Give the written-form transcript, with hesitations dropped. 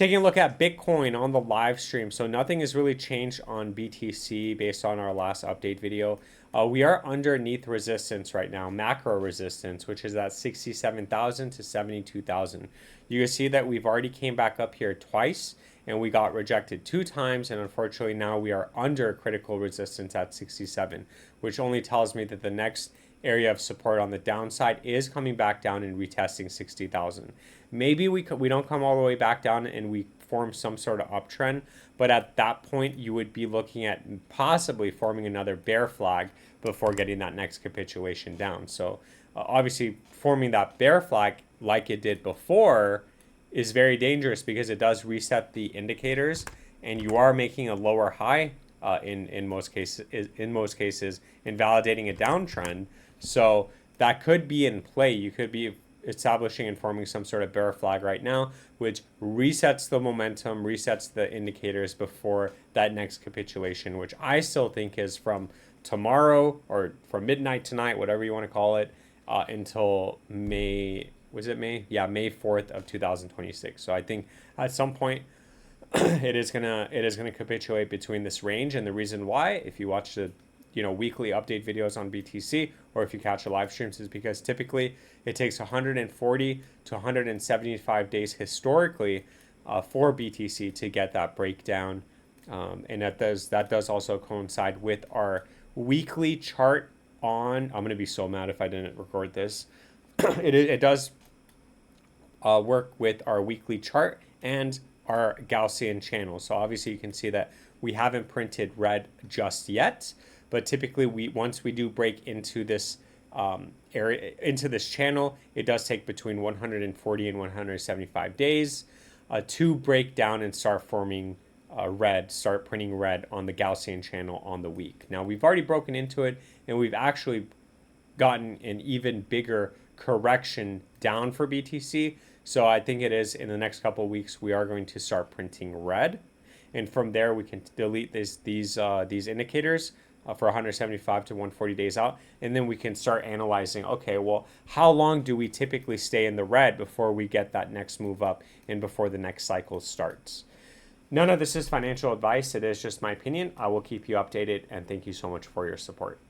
Taking a look at Bitcoin on the live stream. So nothing has really changed on BTC based on our last update video. We are underneath resistance right now, macro resistance, which is at 67,000 to 72,000. You can see that we've already came back up here twice and we got rejected 2 times. And unfortunately now we are under critical resistance at 67, which only tells me that the next area of support on the downside is coming back down and retesting 60,000. Maybe we don't come all the way back down and we form some sort of uptrend, but at that point you would be looking at possibly forming another bear flag before getting that next capitulation down. So obviously forming that bear flag like it did before is very dangerous because it does reset the indicators and you are making a lower high in most cases invalidating a downtrend. So that could be in play. You could be establishing and forming some sort of bear flag right now, which resets the momentum, resets the indicators before that next capitulation, which I still think is from tomorrow or from midnight tonight, whatever you want to call it, until May. Was it May? Yeah, May 4th of 2026. So I think at some point it is gonna capitulate between this range, and the reason why, if you watch the weekly update videos on BTC, or if you catch the live streams, is because typically it takes 140 to 175 days historically for BTC to get that breakdown, and that does also coincide with our weekly chart on. I'm gonna be so mad if I didn't record this. It does work with our weekly chart and our Gaussian channel. So obviously you can see that we haven't printed red just yet, but typically once we do break into this area, into this channel, it does take between 140 and 175 days to break down and start forming start printing red on the Gaussian channel on the week. Now we've already broken into it and we've actually gotten an even bigger correction down for BTC. So I think it is in the next couple of weeks we are going to start printing red, and from there we can delete these indicators for 175 to 140 days out, and then we can start analyzing, okay, well, how long do we typically stay in the red before we get that next move up and before the next cycle starts. None of this is financial advice. It is just my opinion. I will keep you updated, and thank you so much for your support.